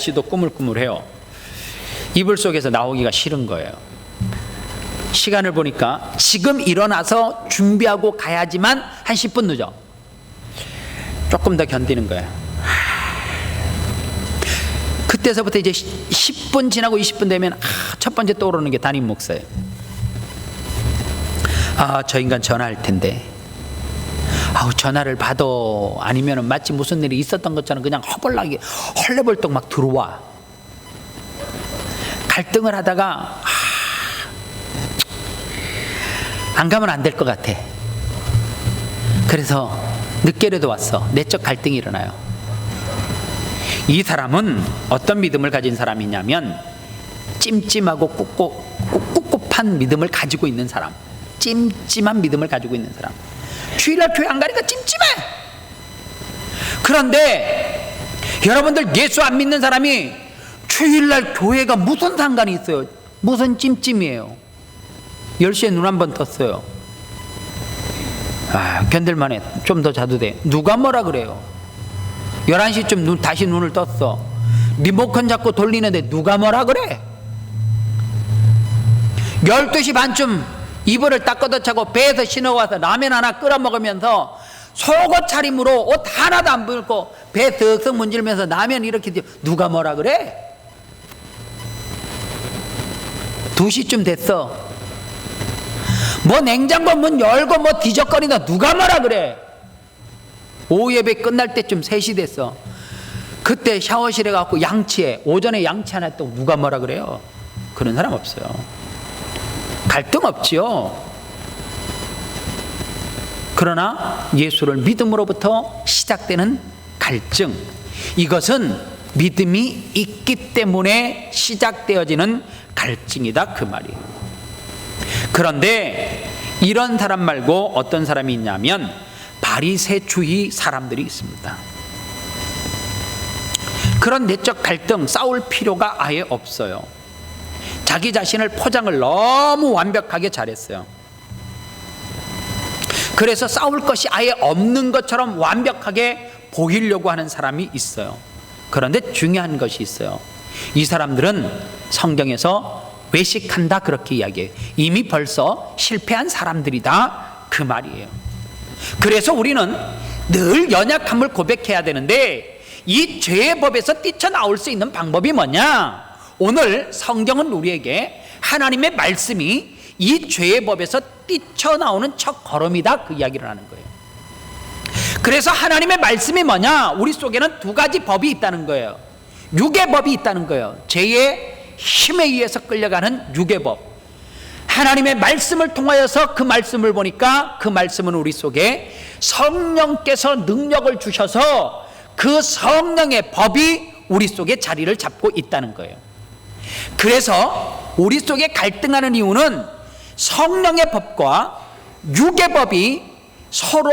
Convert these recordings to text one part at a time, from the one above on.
씨도 꾸물꾸물해요. 이불 속에서 나오기가 싫은 거예요. 시간을 보니까 지금 일어나서 준비하고 가야지만 한 10분 늦어. 조금 더 견디는 거예요. 그때서부터 이제 10분 지나고 20분 되면 첫 번째 떠오르는 게 담임 목사예요. 저 인간 전화할 텐데, 전화를 받아. 아니면 마치 무슨 일이 있었던 것처럼 그냥 허벌나게 헐레벌떡 막 들어와. 갈등을 하다가 안 가면 안 될 것 같아. 그래서 늦게라도 왔어. 내적 갈등이 일어나요. 이 사람은 어떤 믿음을 가진 사람이냐면 찜찜하고 꿉꿉한 믿음을 가지고 있는 사람, 찜찜한 믿음을 가지고 있는 사람. 주일날 교회 안 가니까 찜찜해. 그런데 여러분들, 예수 안 믿는 사람이 주일날 교회가 무슨 상관이 있어요? 무슨 찜찜이에요? 10시에 눈 한 번 떴어요. 견딜만해. 좀 더 자도 돼. 누가 뭐라 그래요? 11시쯤 다시 눈을 떴어. 리모컨 잡고 돌리는데 누가 뭐라 그래? 12시 반쯤 이불을 딱 걷어차고 배에서 신어와서 라면 하나 끓여 먹으면서 속옷 차림으로 옷 하나도 안 입고 배 득석 문질면서 라면 이렇게, 누가 뭐라 그래? 2시쯤 됐어. 뭐 냉장고 문 열고 뭐 뒤적거리다 누가 뭐라 그래? 오후 예배 끝날 때쯤 3시 됐어. 그때 샤워실에 가고 양치해. 오전에 양치 안 했다고 누가 뭐라 그래요? 그런 사람 없어요. 갈등 없지요. 그러나 예수를 믿음으로부터 시작되는 갈증, 이것은 믿음이 있기 때문에 시작되어지는 갈증이다, 그 말이에요. 그런데 이런 사람 말고 어떤 사람이 있냐면 바리새주의 사람들이 있습니다. 그런 내적 갈등 싸울 필요가 아예 없어요. 자기 자신을 포장을 너무 완벽하게 잘했어요. 그래서 싸울 것이 아예 없는 것처럼 완벽하게 보이려고 하는 사람이 있어요. 그런데 중요한 것이 있어요. 이 사람들은 성경에서 외식한다 그렇게 이야기해요. 이미 벌써 실패한 사람들이다, 그 말이에요. 그래서 우리는 늘 연약함을 고백해야 되는데 이 죄의 법에서 뛰쳐나올 수 있는 방법이 뭐냐? 오늘 성경은 우리에게 하나님의 말씀이 이 죄의 법에서 뛰쳐나오는 첫 걸음이다, 그 이야기를 하는 거예요. 그래서 하나님의 말씀이 뭐냐? 우리 속에는 2가지 법이 있다는 거예요. 육의 법이 있다는 거예요. 죄의 힘에 의해서 끌려가는 육의 법. 하나님의 말씀을 통하여서 그 말씀을 보니까 그 말씀은 우리 속에 성령께서 능력을 주셔서 그 성령의 법이 우리 속에 자리를 잡고 있다는 거예요. 그래서 우리 속에 갈등하는 이유는 성령의 법과 육의 법이 서로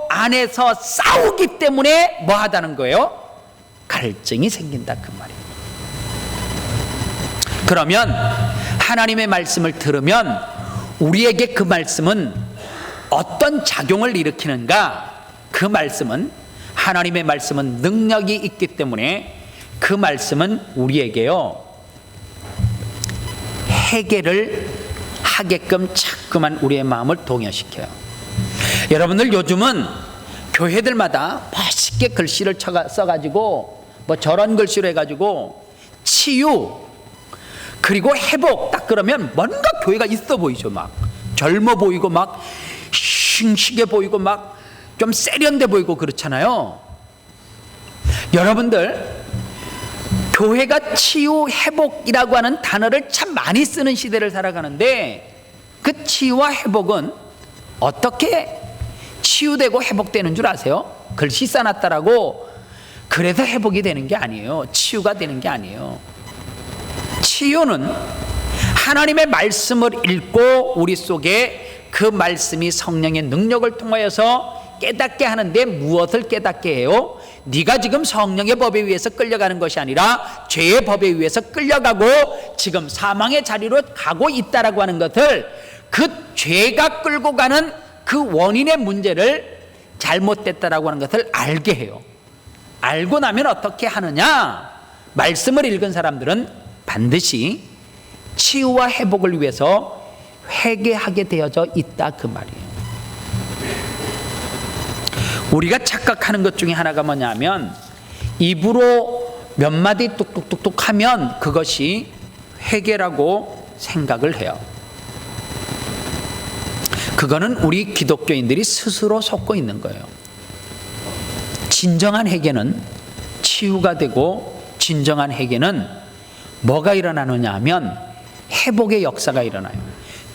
안에서 싸우기 때문에 뭐 하다는 거예요? 갈증이 생긴다, 그 말이에요. 그러면 하나님의 말씀을 들으면 우리에게 그 말씀은 어떤 작용을 일으키는가? 그 말씀은, 하나님의 말씀은 능력이 있기 때문에 그 말씀은 우리에게요, 해결을 하게끔 자꾸만 우리의 마음을 동요시켜요. 여러분들, 요즘은 교회들마다 멋있게 글씨를 써가지고 뭐 저런 글씨로 해가지고 치유 그리고 회복 딱 그러면 뭔가 교회가 있어 보이죠. 막 젊어 보이고 막 싱싱해 보이고 막 좀 세련돼 보이고 그렇잖아요. 여러분들, 교회가 치유 회복이라고 하는 단어를 참 많이 쓰는 시대를 살아가는데 그 치유와 회복은 어떻게 치유되고 회복되는 줄 아세요? 글씨 써놨다라고 그래서 회복이 되는 게 아니에요. 치유가 되는 게 아니에요. 치유는 하나님의 말씀을 읽고 우리 속에 그 말씀이 성령의 능력을 통하여서 깨닫게 하는데 무엇을 깨닫게 해요? 네가 지금 성령의 법에 의해서 끌려가는 것이 아니라 죄의 법에 의해서 끌려가고 지금 사망의 자리로 가고 있다라고 하는 것을, 그 죄가 끌고 가는 그 원인의 문제를 잘못됐다라고 하는 것을 알게 해요. 알고 나면 어떻게 하느냐? 말씀을 읽은 사람들은 반드시 치유와 회복을 위해서 회개하게 되어져 있다 그 말이에요. 우리가 착각하는 것 중에 하나가 뭐냐면 입으로 몇 마디 뚝뚝뚝뚝 하면 그것이 회개라고 생각을 해요. 그거는 우리 기독교인들이 스스로 속고 있는 거예요. 진정한 회개는 치유가 되고, 진정한 회개는 뭐가 일어나느냐 하면 회복의 역사가 일어나요.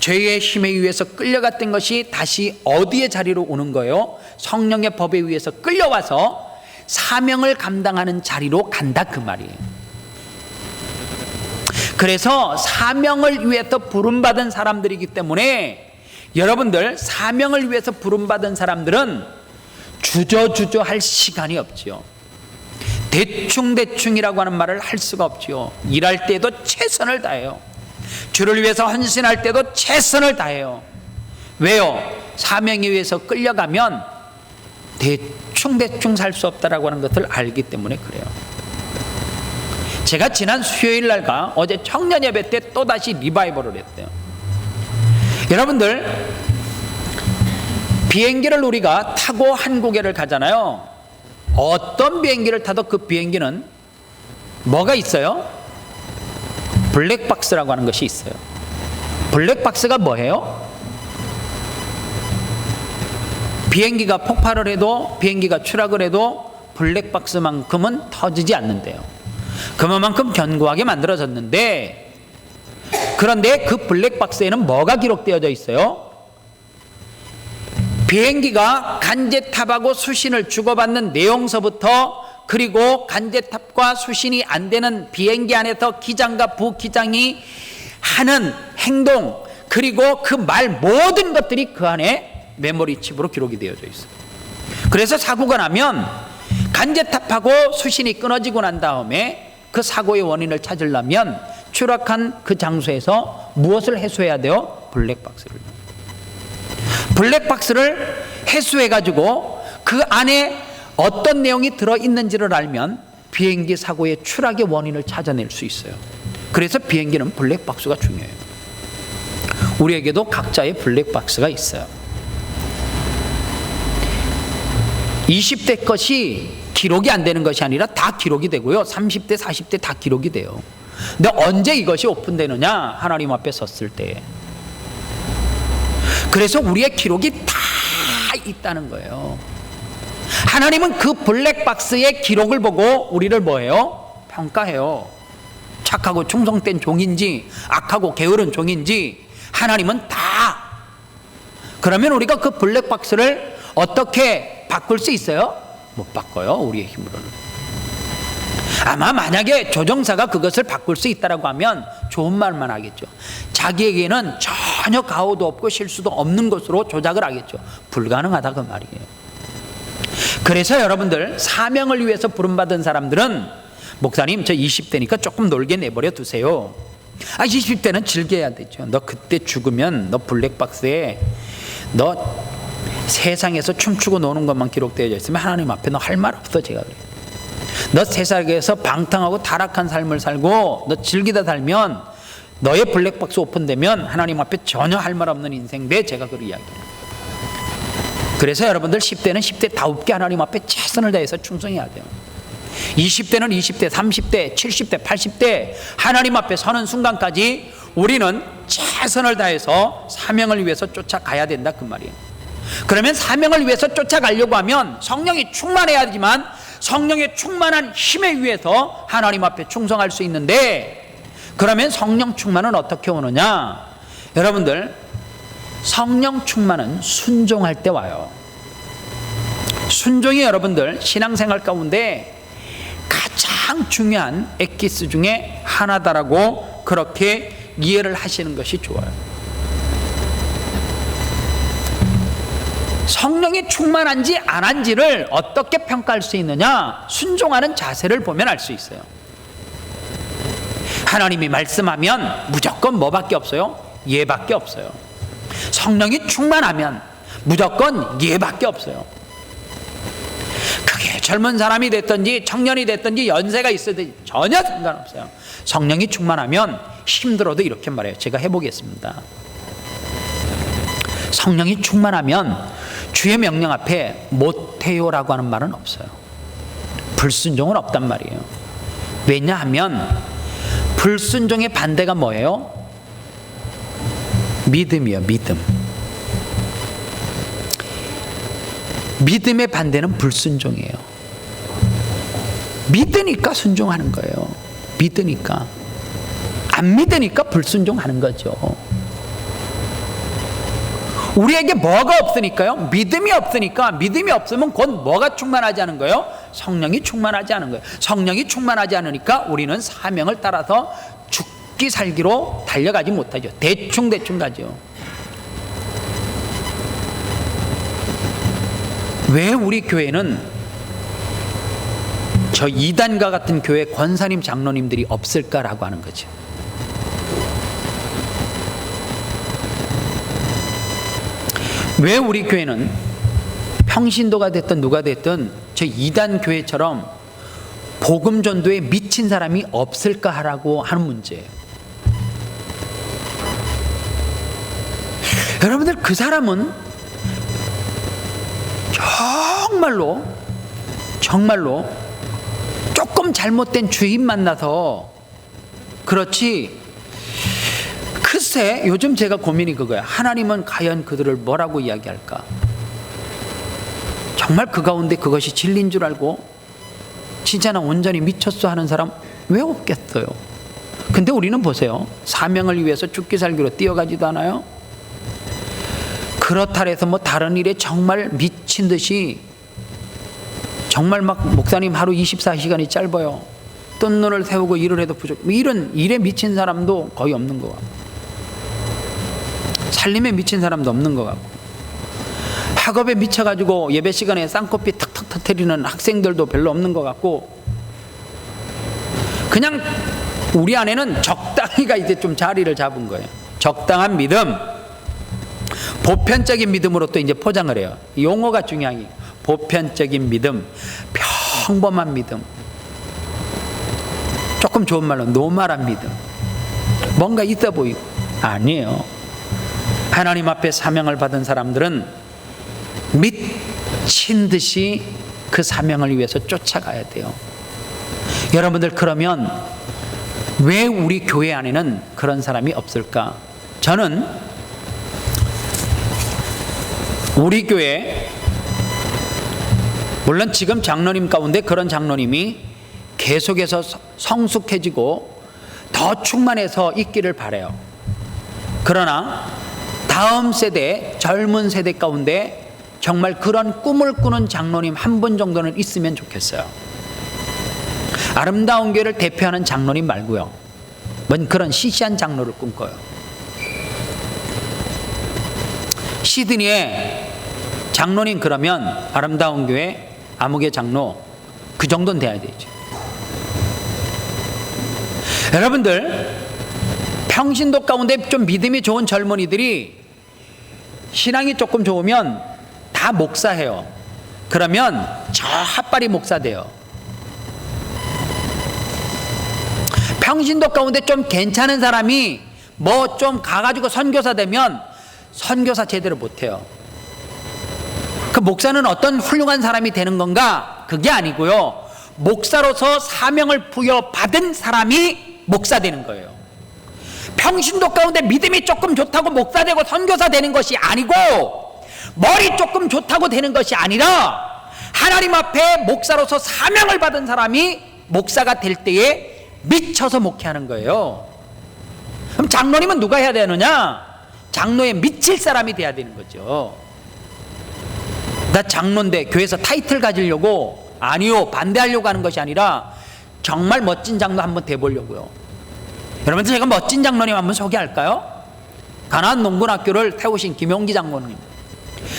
죄의 힘에 의해서 끌려갔던 것이 다시 어디의 자리로 오는 거예요? 성령의 법에 의해서 끌려와서 사명을 감당하는 자리로 간다 그 말이에요. 그래서 사명을 위해서 부름받은 사람들이기 때문에 여러분들, 사명을 위해서 부름받은 사람들은 주저주저 할 시간이 없지요. 대충대충이라고 하는 말을 할 수가 없지요. 일할 때도 최선을 다해요. 주를 위해서 헌신할 때도 최선을 다해요. 왜요? 사명에 의해서 끌려가면 대충대충 살 수 없다라고 하는 것을 알기 때문에 그래요. 제가 지난 수요일 날과 어제 청년 예배 때 또다시 리바이벌을 했대요. 여러분들, 비행기를 우리가 타고 한국에를 가잖아요. 어떤 비행기를 타도 그 비행기는 뭐가 있어요? 블랙박스라고 하는 것이 있어요. 블랙박스가 뭐예요? 비행기가 폭발을 해도, 비행기가 추락을 해도 블랙박스만큼은 터지지 않는데요. 그만큼 견고하게 만들어졌는데, 그런데 그 블랙박스에는 뭐가 기록되어져 있어요? 비행기가 간제탑하고 수신을 주고받는 내용서부터, 그리고 간제탑과 수신이 안 되는 비행기 안에서 기장과 부기장이 하는 행동, 그리고 그 말 모든 것들이 그 안에 메모리 칩으로 기록이 되어져 있어요. 그래서 사고가 나면 간제탑하고 수신이 끊어지고 난 다음에 그 사고의 원인을 찾으려면 추락한 그 장소에서 무엇을 해소해야 돼요? 블랙박스를 해소해가지고 그 안에 어떤 내용이 들어있는지를 알면 비행기 사고의 추락의 원인을 찾아낼 수 있어요. 그래서 비행기는 블랙박스가 중요해요. 우리에게도 각자의 블랙박스가 있어요. 20대 것이 기록이 안 되는 것이 아니라 다 기록이 되고요. 30대, 40대 다 기록이 돼요. 근데 언제 이것이 오픈되느냐? 하나님 앞에 섰을 때. 그래서 우리의 기록이 다 있다는 거예요. 하나님은 그 블랙박스의 기록을 보고 우리를 뭐해요? 평가해요. 착하고 충성된 종인지 악하고 게으른 종인지 하나님은 다. 그러면 우리가 그 블랙박스를 어떻게 바꿀 수 있어요? 못 바꿔요, 우리의 힘으로는. 아마 만약에 조종사가 그것을 바꿀 수 있다라고 하면 좋은 말만 하겠죠. 자기에게는 전혀 가오도 없고 실수도 없는 것으로 조작을 하겠죠. 불가능하다 그 말이에요. 그래서 여러분들, 사명을 위해서 부름받은 사람들은, 목사님 저 20대니까 조금 놀게 내버려 두세요. 20대는 즐겨야 되죠. 너 그때 죽으면 너 블랙박스에 너 세상에서 춤추고 노는 것만 기록되어 있으면 하나님 앞에 너 할 말 없어. 제가 그래요. 너 세상에서 방탕하고 타락한 삶을 살고 너 즐기다 살면, 너의 블랙박스 오픈되면 하나님 앞에 전혀 할 말 없는 인생 돼. 제가 그 이야기해요. 그래서 여러분들 10대는 10대 다웁게 하나님 앞에 최선을 다해서 충성해야 돼요. 20대는 20대, 30대, 70대, 80대 하나님 앞에 서는 순간까지 우리는 최선을 다해서 사명을 위해서 쫓아가야 된다 그 말이에요. 그러면 사명을 위해서 쫓아가려고 하면 성령이 충만해야 되지만, 성령의 충만한 힘에 의해서 하나님 앞에 충성할 수 있는데, 그러면 성령 충만은 어떻게 오느냐? 여러분들, 성령 충만은 순종할 때 와요. 순종이 여러분들 신앙생활 가운데 가장 중요한 엑기스 중에 하나다라고 그렇게 이해를 하시는 것이 좋아요. 성령이 충만한지 안 한지를 어떻게 평가할 수 있느냐? 순종하는 자세를 보면 알 수 있어요. 하나님이 말씀하면 무조건 뭐밖에 없어요? 예밖에 없어요. 성령이 충만하면 무조건 예밖에 없어요. 그게 젊은 사람이 됐든지 청년이 됐든지 연세가 있어도 전혀 상관없어요. 성령이 충만하면 힘들어도 이렇게 말해요. 제가 해보겠습니다. 성령이 충만하면 주의 명령 앞에 못해요라고 하는 말은 없어요. 불순종은 없단 말이에요. 왜냐하면 불순종의 반대가 뭐예요? 믿음이요. 믿음의 반대는 불순종이에요. 믿으니까 순종하는 거예요. 믿으니까. 안 믿으니까 불순종하는 거죠. 우리에게 뭐가 없으니까요? 믿음이 없으니까. 믿음이 없으면 곧 뭐가 충만하지 않은 거예요? 성령이 충만하지 않은 거예요. 성령이 충만하지 않으니까 우리는 사명을 따라서 죽기 살기로 달려가지 못하죠. 대충 가죠. 왜 우리 교회는 저 이단과 같은 교회 권사님 장로님들이 없을까라고 하는 거죠. 왜 우리 교회는 평신도가 됐든 누가 됐든 저 이단 교회처럼 복음 전도에 미친 사람이 없을까라고 하는 문제예요. 여러분들, 그 사람은 정말로 조금 잘못된 주인 만나서 그렇지. 글쎄, 요즘 제가 고민이 그거야. 하나님은 과연 그들을 뭐라고 이야기할까? 정말 그 가운데 그것이 진리인 줄 알고 진짜 나 온전히 미쳤어 하는 사람 왜 없겠어요? 근데 우리는 보세요. 사명을 위해서 죽기 살기로 뛰어가지도 않아요? 그렇다 해서 뭐 다른 일에 정말 미친 듯이 정말 막 목사님 하루 24시간이 짧아요. 뜬 눈을 세우고 일을 해도 부족. 이런 일에 미친 사람도 거의 없는 것 같고, 살림에 미친 사람도 없는 것 같고, 학업에 미쳐가지고 예배 시간에 쌍코피 탁탁 터뜨리는 학생들도 별로 없는 것 같고, 그냥 우리 안에는 적당히가 이제 좀 자리를 잡은 거예요. 적당한 믿음, 보편적인 믿음으로 또 이제 포장을 해요. 용어가 중요한 게 보편적인 믿음, 평범한 믿음, 조금 좋은 말로 노멀한 믿음, 뭔가 있어 보이고. 아니에요. 하나님 앞에 사명을 받은 사람들은 미친 듯이 그 사명을 위해서 쫓아가야 돼요. 여러분들, 그러면 왜 우리 교회 안에는 그런 사람이 없을까? 저는 우리 교회, 물론 지금 장로님 가운데 그런 장로님이 계속해서 성숙해지고 더 충만해서 있기를 바라요. 그러나 다음 세대, 젊은 세대 가운데 정말 그런 꿈을 꾸는 장로님 한 분 정도는 있으면 좋겠어요. 아름다운 교회를 대표하는 장로님 말고요, 뭔 그런 시시한 장로를 꿈꿔요. 시드니에 장로님 그러면 아름다운 교회 아무개 장로 그 정도는 돼야 되죠. 여러분들, 평신도 가운데 좀 믿음이 좋은 젊은이들이 신앙이 조금 좋으면 다 목사해요. 그러면 저 핫바리 목사 돼요. 평신도 가운데 좀 괜찮은 사람이 뭐 좀 가가지고 선교사 되면 선교사 제대로 못해요. 그 목사는 어떤 훌륭한 사람이 되는 건가? 그게 아니고요, 목사로서 사명을 부여받은 사람이 목사 되는 거예요. 평신도 가운데 믿음이 조금 좋다고 목사 되고 선교사 되는 것이 아니고, 머리 조금 좋다고 되는 것이 아니라 하나님 앞에 목사로서 사명을 받은 사람이 목사가 될 때에 미쳐서 목회하는 거예요. 그럼 장로님은 누가 해야 되느냐? 장로에 미칠 사람이 돼야 되는 거죠. 나 장로인데 교회에서 타이틀 가지려고, 아니요, 반대하려고 하는 것이 아니라 정말 멋진 장로 한번 돼보려고요. 여러분들, 제가 멋진 장로님 한번 소개할까요? 가나안 농군학교를 태우신 김용기 장로님.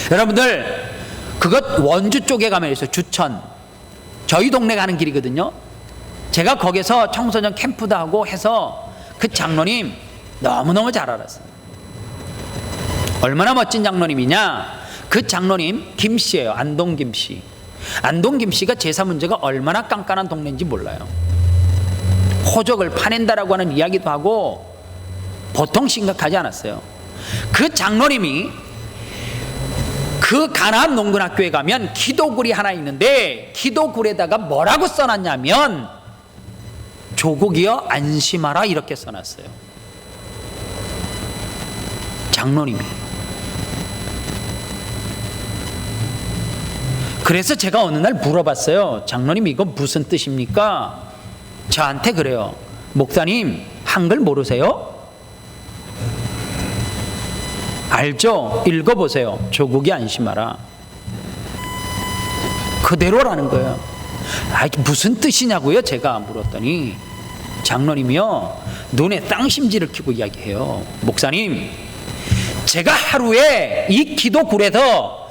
여러분들, 그것 원주 쪽에 가면 있어요. 주천, 저희 동네 가는 길이거든요. 제가 거기서 청소년 캠프도 하고 해서 그 장로님 너무너무 잘 알았어요. 얼마나 멋진 장로님이냐? 그 장로님 김씨예요. 안동 김씨. 안동 김씨가 제사 문제가 얼마나 깐깐한 동네인지 몰라요. 호적을 파낸다라고 하는 이야기도 하고 보통 심각하지 않았어요. 그 장로님이 그 가나안 농근학교에 가면 기도굴이 하나 있는데 기도굴에다가 뭐라고 써놨냐면 조국이여 안심하라 이렇게 써놨어요. 장로님이. 그래서 제가 어느 날 물어봤어요. 장로님 이거 무슨 뜻입니까? 저한테 그래요. 목사님 한글 모르세요? 알죠? 읽어보세요. 조국이 안심하라. 그대로라는 거예요. 무슨 뜻이냐고요? 제가 물었더니 장로님이요 눈에 쌍심지를 켜고 이야기해요. 목사님 제가 하루에 이 기도굴에서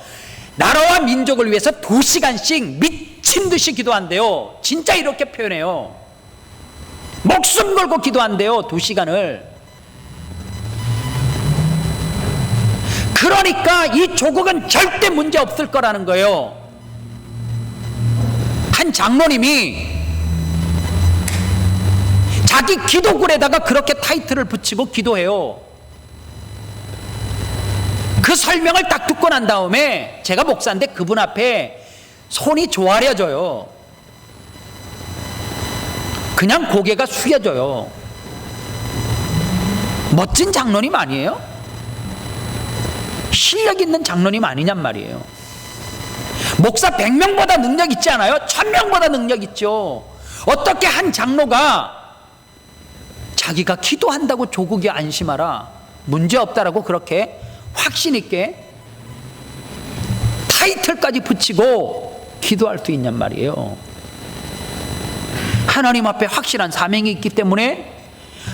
나라와 민족을 위해서 2시간씩 미친 듯이 기도한대요. 진짜 이렇게 표현해요. 목숨 걸고 기도한대요. 2시간을. 그러니까 이 조국은 절대 문제 없을 거라는 거예요. 한 장로님이 자기 기도굴에다가 그렇게 타이틀을 붙이고 기도해요. 그 설명을 딱 듣고 난 다음에 제가 목사인데 그분 앞에 손이 조아려져요. 그냥 고개가 숙여져요. 멋진 장로님 아니에요? 실력 있는 장로님 아니냔 말이에요. 목사 100명보다 능력 있지 않아요? 1000명보다 능력 있죠. 어떻게 한 장로가 자기가 기도한다고 조국이 안심하라 문제없다라고 그렇게 확신 있게 타이틀까지 붙이고 기도할 수 있냔 말이에요. 하나님 앞에 확실한 사명이 있기 때문에,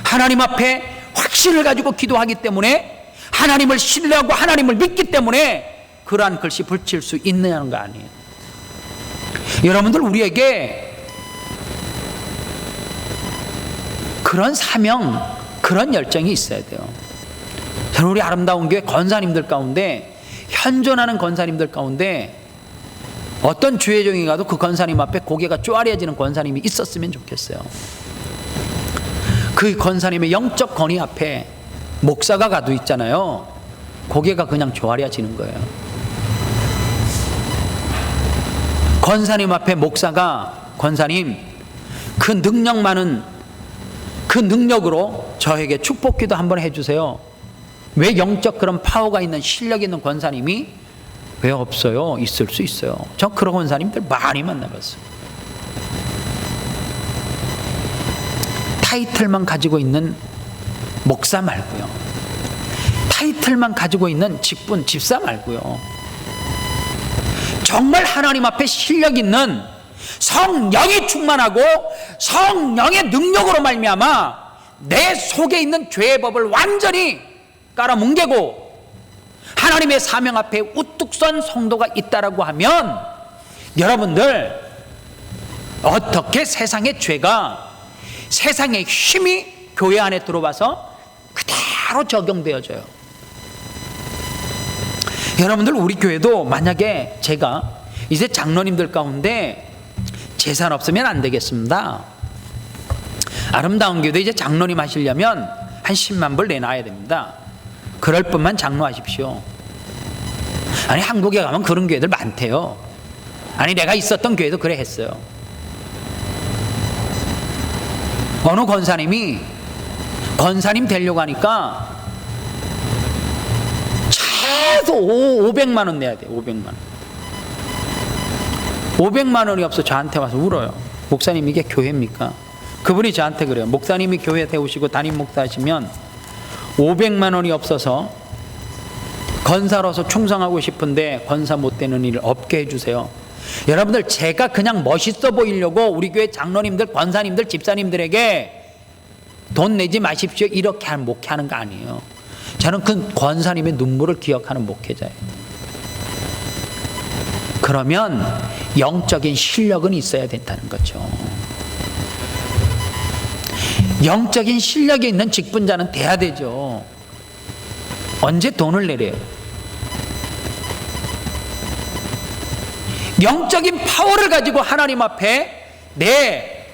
하나님 앞에 확신을 가지고 기도하기 때문에, 하나님을 신뢰하고 하나님을 믿기 때문에 그러한 글씨 붙일 수 있느냐는 거 아니에요. 여러분들 우리에게 그런 사명, 그런 열정이 있어야 돼요. 저는 우리 아름다운 교회 권사님들 가운데, 현존하는 권사님들 가운데 어떤 주회종이 가도 그 권사님 앞에 고개가 쪼아려지는 권사님이 있었으면 좋겠어요. 그 권사님의 영적 권위 앞에 목사가 가도 있잖아요. 고개가 그냥 조아려지는 거예요. 권사님 앞에 목사가, 권사님 그 능력 많은 그 능력으로 저에게 축복기도 한번 해주세요. 왜 영적 그런 파워가 있는 실력 있는 권사님이 왜 없어요? 있을 수 있어요. 저 그런 권사님들 많이 만나봤어요. 타이틀만 가지고 있는 목사 말고요, 타이틀만 가지고 있는 직분, 집사 말고요, 정말 하나님 앞에 실력 있는 성령이 충만하고 성령의 능력으로 말미암아 내 속에 있는 죄의 법을 완전히 깔아뭉개고 하나님의 사명 앞에 우뚝 선 성도가 있다라고 하면, 여러분들 어떻게 세상의 죄가, 세상의 힘이 교회 안에 들어와서 그대로 적용되어져요. 여러분들 우리 교회도 만약에 제가 이제 장로님들 가운데 재산 없으면 안 되겠습니다. 아름다운 교회도 이제 장로님 하시려면 한 10만 불 내놔야 됩니다. 그럴 뿐만 장로하십시오. 아니 한국에 가면 그런 교회들 많대요. 아니 내가 있었던 교회도 그래 했어요. 어느 권사님이 권사님 되려고 하니까 최소 500만 원 내야 돼요. 500만 원. 500만 원이 없어 저한테 와서 울어요. 목사님 이게 교회입니까? 그분이 저한테 그래요. 목사님이 교회 세우시고 담임 목사 하시면 500만 원이 없어서 권사로서 충성하고 싶은데 권사 못 되는 일을 없게 해주세요. 여러분들 제가 그냥 멋있어 보이려고 우리 교회 장로님들, 권사님들, 집사님들에게 돈 내지 마십시오 이렇게 하는 목회하는 거 아니에요. 저는 그 권사님의 눈물을 기억하는 목회자예요. 그러면 영적인 실력은 있어야 된다는 거죠. 영적인 실력이 있는 직분자는 돼야 되죠. 언제 돈을 내려요? 영적인 파워를 가지고 하나님 앞에 내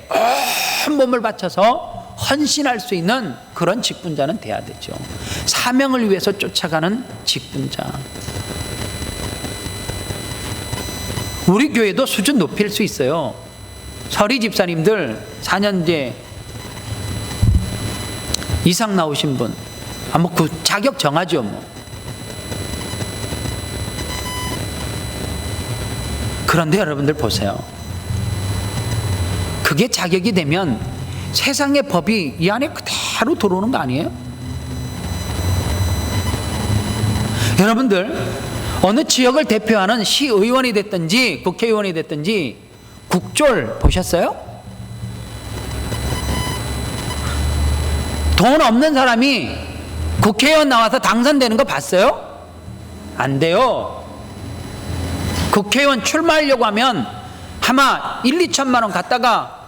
온몸을 바쳐서 헌신할 수 있는 그런 직분자는 돼야 되죠. 사명을 위해서 쫓아가는 직분자. 우리 교회도 수준 높일 수 있어요. 서리 집사님들 4년제 이상 나오신 분, 뭐 그 자격 정하죠 뭐. 그런데 여러분들 보세요. 그게 자격이 되면 세상의 법이 이 안에 그대로 들어오는 거 아니에요? 여러분들 어느 지역을 대표하는 시의원이 됐든지 국회의원이 됐든지 국졸 보셨어요? 돈 없는 사람이 국회의원 나와서 당선되는 거 봤어요? 안 돼요. 국회의원 출마하려고 하면 아마 1, 2천만 원 갖다가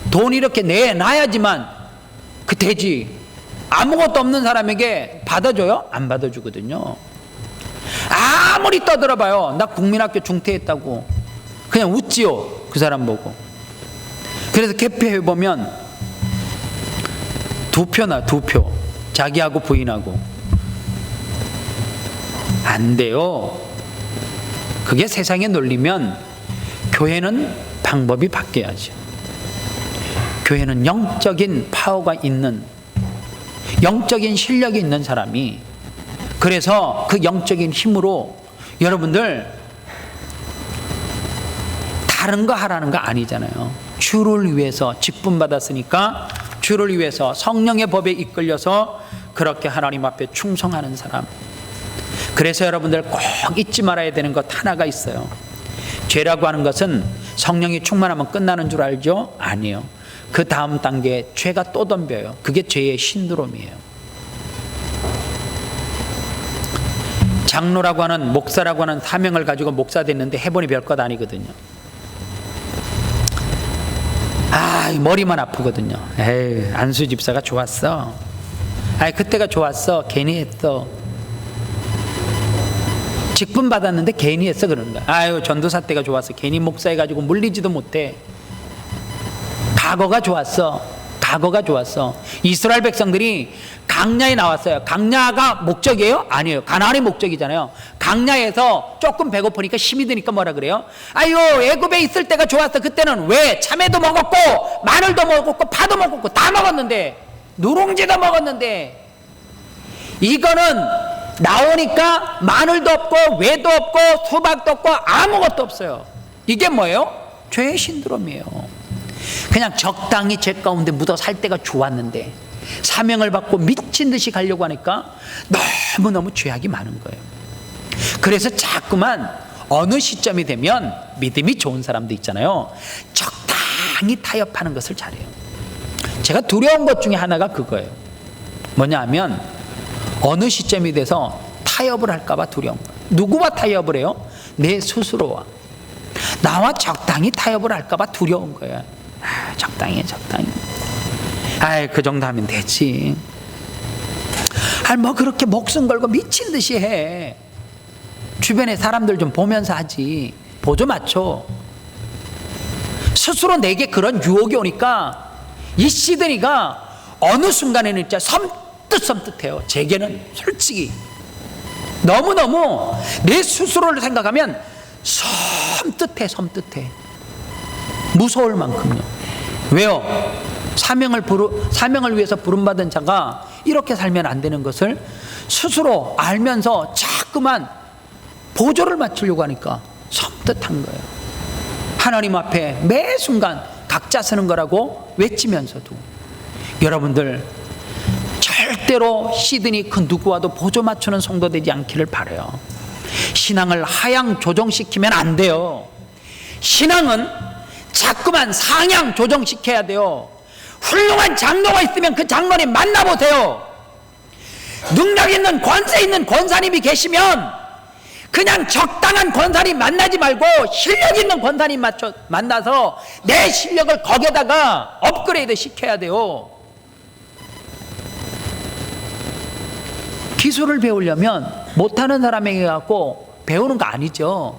돈 이렇게 내놔야지만 그 되지. 아무것도 없는 사람에게 받아줘요? 안 받아주거든요. 아무리 떠들어봐요. 나 국민학교 중퇴했다고. 그냥 웃지요. 그 사람 보고. 그래서 개표해보면 2표나 2표. 자기하고 부인하고. 안 돼요. 그게 세상에 놀리면 교회는 방법이 바뀌어야죠. 교회는 영적인 파워가 있는, 영적인 실력이 있는 사람이, 그래서 그 영적인 힘으로 여러분들 다른 거 하라는 거 아니잖아요. 주를 위해서 직분 받았으니까 주를 위해서 성령의 법에 이끌려서 그렇게 하나님 앞에 충성하는 사람. 그래서 여러분들 꼭 잊지 말아야 되는 것 하나가 있어요. 죄라고 하는 것은 성령이 충만하면 끝나는 줄 알죠? 아니에요. 그 다음 단계에 죄가 또 덤벼요. 그게 죄의 신드롬이에요. 장로라고 하는, 목사라고 하는 사명을 가지고 목사 됐는데 해보니 별것 아니거든요. 머리만 아프거든요. 에이, 안수 집사가 좋았어. 그때가 좋았어. 괜히 했어. 직분 받았는데 괜히 했어. 그러는 거야. 전도사 때가 좋았어. 괜히 목사해가지고 물리지도 못해. 과거가 좋았어. 과거가 좋았어. 이스라엘 백성들이 강야에 나왔어요. 강야가 목적이에요? 아니에요. 가나안이 목적이잖아요. 강야에서 조금 배고프니까 힘이 드니까 뭐라 그래요? 애굽에 있을 때가 좋았어. 그때는 왜? 참외도 먹었고 마늘도 먹었고 파도 먹었고 다 먹었는데, 누룽지도 먹었는데, 이거는 나오니까 마늘도 없고 외도 없고 수박도 없고 아무것도 없어요. 이게 뭐예요? 죄의 신드롬이에요. 그냥 적당히 죄 가운데 묻어 살 때가 좋았는데 사명을 받고 미친 듯이 가려고 하니까 너무너무 죄악이 많은 거예요. 그래서 자꾸만 어느 시점이 되면 믿음이 좋은 사람도 있잖아요. 적당히 타협하는 것을 잘해요. 제가 두려운 것 중에 하나가 그거예요. 뭐냐 하면 어느 시점이 돼서 타협을 할까봐 두려운 거예요. 누구와 타협을 해요? 내 스스로와. 나와 적당히 타협을 할까봐 두려운 거예요. 적당히. 그 정도 하면 되지. 뭐 그렇게 목숨 걸고 미친 듯이 해. 주변에 사람들 좀 보면서 하지. 보조 맞춰. 스스로 내게 그런 유혹이 오니까 이 시드니가 어느 순간에는 진짜 섬뜩해요. 제게는 솔직히 너무너무 내 스스로를 생각하면 섬뜩해. 무서울 만큼요. 왜요? 사명을 위해서 부름받은 자가 이렇게 살면 안 되는 것을 스스로 알면서 자꾸만 보조를 맞추려고 하니까 섬뜩한 거예요. 하나님 앞에 매 순간 각자 서는 거라고 외치면서도 여러분들 절대로 시드니 그 누구와도 보조 맞추는 성도 되지 않기를 바라요. 신앙을 하향 조정시키면 안 돼요. 신앙은 자꾸만 상향 조정시켜야 돼요. 훌륭한 장로가 있으면 그 장로님 만나보세요. 능력 있는 권세 있는 권사님이 계시면 그냥 적당한 권사님 만나지 말고 실력 있는 권사님 만나서 내 실력을 거기에다가 업그레이드 시켜야 돼요. 기술을 배우려면 못하는 사람에게 갖고 배우는 거 아니죠.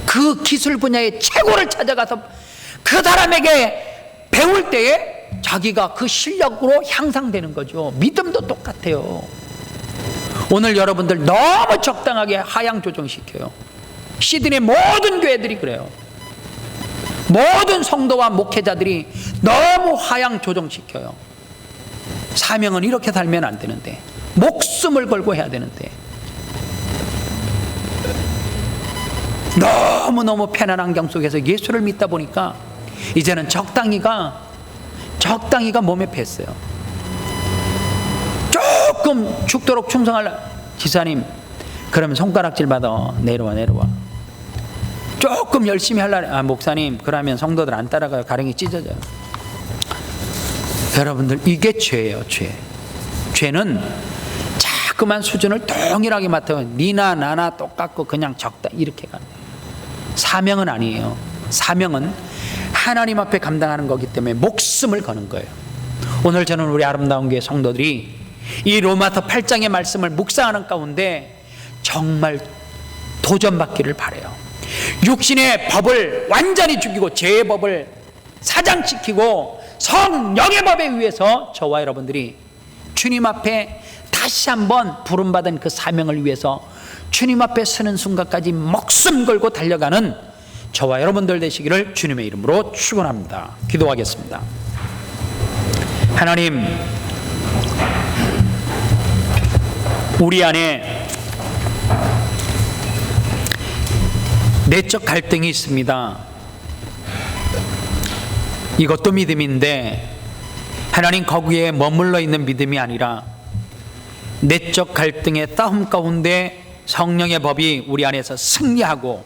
그 기술 분야의 최고를 찾아가서 그 사람에게 배울 때에 자기가 그 실력으로 향상되는 거죠. 믿음도 똑같아요. 오늘 여러분들 너무 적당하게 하향 조정시켜요. 시드니 모든 교회들이 그래요. 모든 성도와 목회자들이 너무 하향 조정시켜요. 사명은 이렇게 살면 안 되는데, 목숨을 걸고 해야 되는데, 너무너무 편한 환경 속에서 예수를 믿다 보니까 이제는 적당히가 몸에 뱄어요. 조금 죽도록 충성하려, 지사님 그러면 손가락질 받아. 내려와. 조금 열심히 하려, 목사님 그러면 성도들 안 따라가요. 가랭이 찢어져요. 여러분들, 이게 죄예요. 죄는 자꾸만 수준을 동일하게 맡아요. 니나 나나 똑같고 그냥 적다 이렇게 가는 거예요. 사명은 아니에요. 사명은 하나님 앞에 감당하는 거기 때문에 목숨을 거는 거예요. 오늘 저는 우리 아름다운 교회 성도들이 이 로마서 8장의 말씀을 묵상하는 가운데 정말 도전받기를 바라요. 육신의 법을 완전히 죽이고 죄의 법을 사장시키고 성령의 법에 의해서 저와 여러분들이 주님 앞에 다시 한번 부름받은 그 사명을 위해서 주님 앞에 서는 순간까지 목숨 걸고 달려가는 저와 여러분들 되시기를 주님의 이름으로 축원합니다. 기도하겠습니다. 하나님, 우리 안에 내적 갈등이 있습니다. 이것도 믿음인데 하나님, 거기에 머물러 있는 믿음이 아니라 내적 갈등의 싸움 가운데 성령의 법이 우리 안에서 승리하고,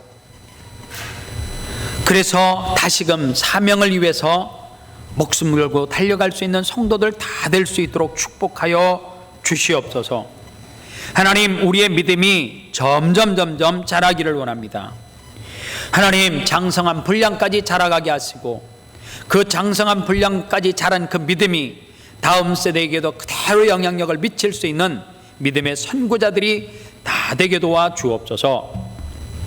그래서 다시금 사명을 위해서 목숨을 걸고 달려갈 수 있는 성도들 다 될 수 있도록 축복하여 주시옵소서. 하나님, 우리의 믿음이 점점 자라기를 원합니다. 하나님, 장성한 분량까지 자라가게 하시고, 그 장성한 분량까지 자란 그 믿음이 다음 세대에게도 그대로 영향력을 미칠 수 있는 믿음의 선구자들이 다 되게 도와 주옵소서.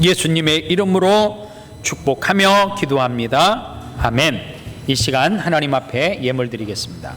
예수님의 이름으로 축복하며 기도합니다. 아멘. 이 시간 하나님 앞에 예물 드리겠습니다.